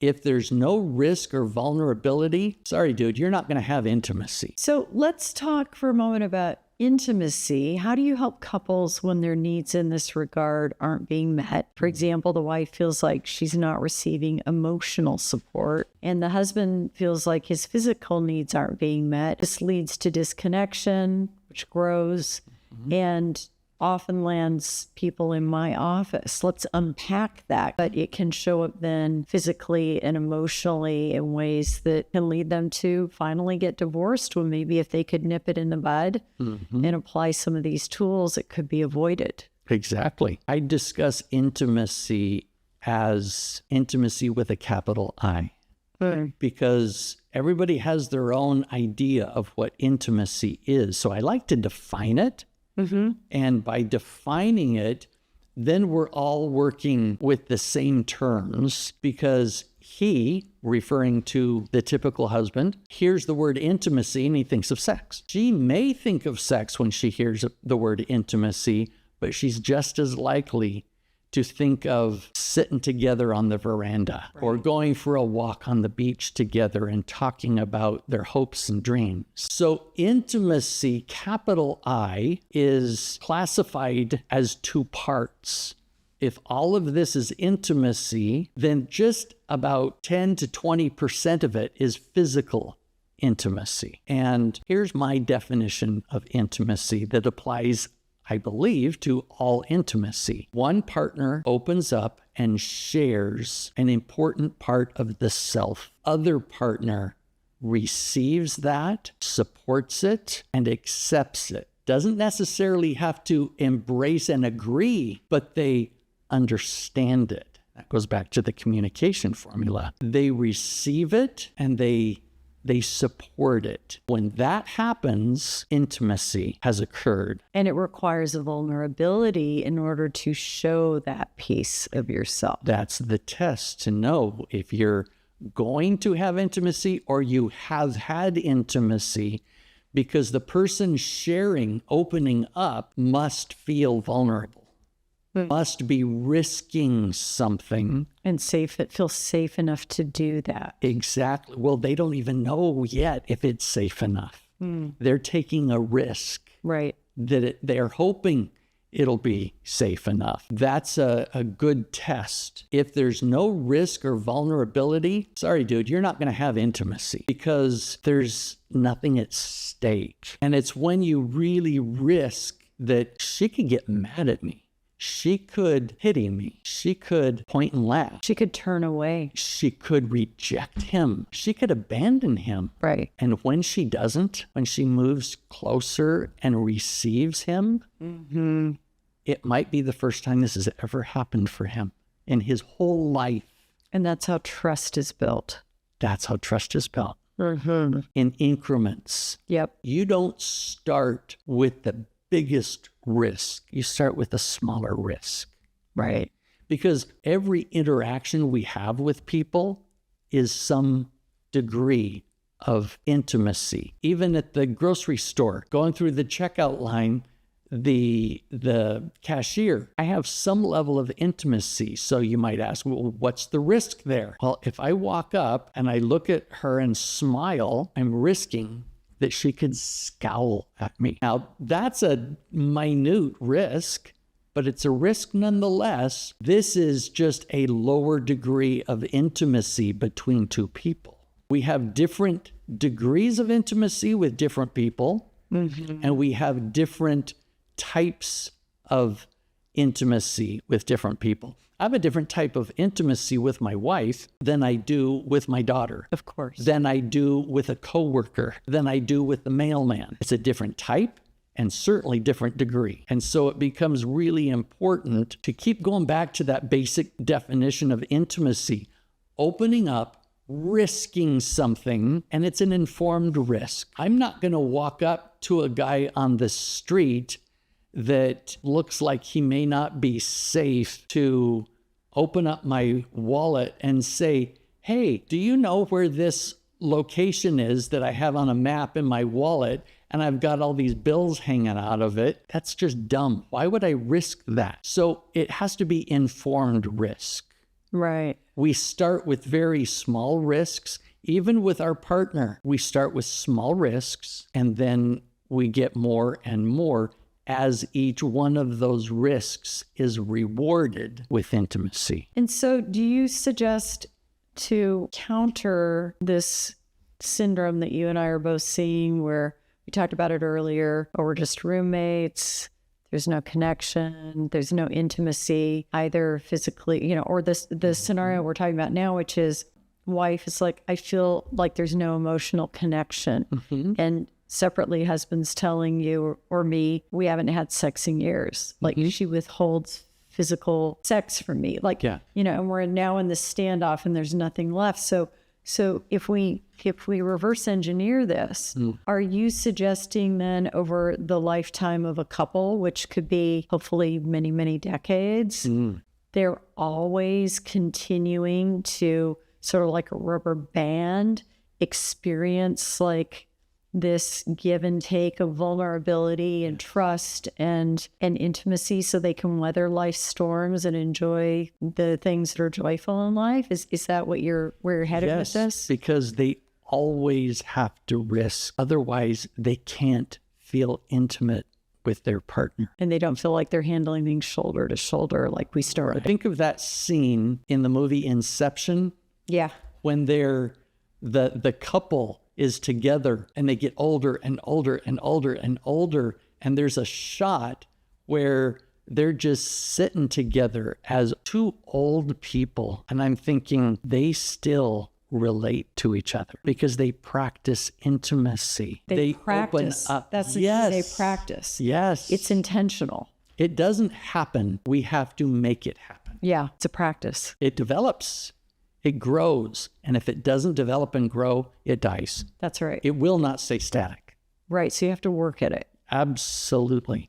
If there's no risk or vulnerability, sorry, dude, you're not going to have intimacy. So let's talk for a moment about intimacy. How do you help couples when their needs in this regard aren't being met? For example, the wife feels like she's not receiving emotional support, and the husband feels like his physical needs aren't being met. This leads to disconnection, which grows, and often lands people in my office. Let's unpack that. But it can show up then physically and emotionally in ways that can lead them to finally get divorced, when maybe if they could nip it in the bud and apply some of these tools, it could be avoided. Exactly. I discuss intimacy as intimacy with a capital I. Because everybody has their own idea of what intimacy is. So I like to define it. And by defining it, then we're all working with the same terms, because he, referring to the typical husband, hears the word intimacy and he thinks of sex. She may think of sex when she hears the word intimacy, but she's just as likely to think of sitting together on the veranda or going for a walk on the beach together and talking about their hopes and dreams. So intimacy, capital I, is classified as two parts. If all of this is intimacy, then just about 10 to 20% of it is physical intimacy. And here's my definition of intimacy that applies, I believe, to all intimacy. One partner opens up and shares an important part of the self. Other partner receives that, supports it, and accepts it. Doesn't necessarily have to embrace and agree, but they understand it. That goes back to the communication formula. They receive it and they support it. When that happens, intimacy has occurred. And it requires a vulnerability in order to show that piece of yourself. That's the test to know if you're going to have intimacy or you have had intimacy, because the person sharing, opening up, must feel vulnerable. Must be risking something. And safe, it feels safe enough to do that. Exactly. Well, they don't even know yet if it's safe enough. They're taking a risk. Right. They're hoping it'll be safe enough. That's a good test. If there's no risk or vulnerability, sorry, dude, you're not going to have intimacy, because there's nothing at stake. And it's when you really risk that she could get mad at me. She could pity me. She could point and laugh. She could turn away. She could reject him. She could abandon him. Right. And when she doesn't, when she moves closer and receives him, it might be the first time this has ever happened for him in his whole life. And that's how trust is built. That's how trust is built. In increments. Yep. You don't start with the biggest risk. You start with a smaller risk. Right. Because every interaction we have with people is some degree of intimacy. Even at the grocery store, going through the checkout line, the cashier, I have some level of intimacy. So you might ask, well, what's the risk there? Well, if I walk up and I look at her and smile, I'm risking that she could scowl at me. Now, that's a minute risk, but it's a risk nonetheless. This is just a lower degree of intimacy between two people. We have different degrees of intimacy with different people, and we have different types of intimacy with different people. I have a different type of intimacy with my wife than I do with my daughter. Of course. Than I do with a coworker, than I do with the mailman. It's a different type and certainly different degree. And so it becomes really important to keep going back to that basic definition of intimacy, opening up, risking something, and it's an informed risk. I'm not going to walk up to a guy on the street that looks like he may not be safe to open up my wallet and say, hey, do you know where this location is that I have on a map in my wallet and I've got all these bills hanging out of it? That's just dumb. Why would I risk that? So it has to be informed risk. Right. we start with very small risks. Even with our partner, we start with small risks, and then we get more and more as each one of those risks is rewarded with intimacy. And so do you suggest to counter this syndrome that you and I are both seeing, where we talked about it earlier, or we're just roommates, there's no connection, there's no intimacy, either physically, or the scenario we're talking about now, which is wife is like, I feel like there's no emotional connection. And separately, husband's telling you or me, we haven't had sex in years. Like she withholds physical sex from me. Like, and we're now in this standoff and there's nothing left. So if we reverse engineer this, are you suggesting then over the lifetime of a couple, which could be hopefully many, many decades, they're always continuing to sort of like a rubber band experience like this give and take of vulnerability and trust and intimacy so they can weather life's storms and enjoy the things that are joyful in life? Is that what where you're headed with this? Because they always have to risk. Otherwise, they can't feel intimate with their partner. And they don't feel like they're handling things shoulder to shoulder like we started. Think of that scene in the movie Inception. Yeah. When the couple is together and they get older and older and older and older. And there's a shot where they're just sitting together as two old people. And I'm thinking they still relate to each other because they practice intimacy. They practice. Open up. That's the yes. key. They practice. Yes. It's intentional. It doesn't happen. We have to make it happen. Yeah, it's a practice. It develops. It grows. And if it doesn't develop and grow, it dies. That's right. It will not stay static. Right. So you have to work at it. Absolutely.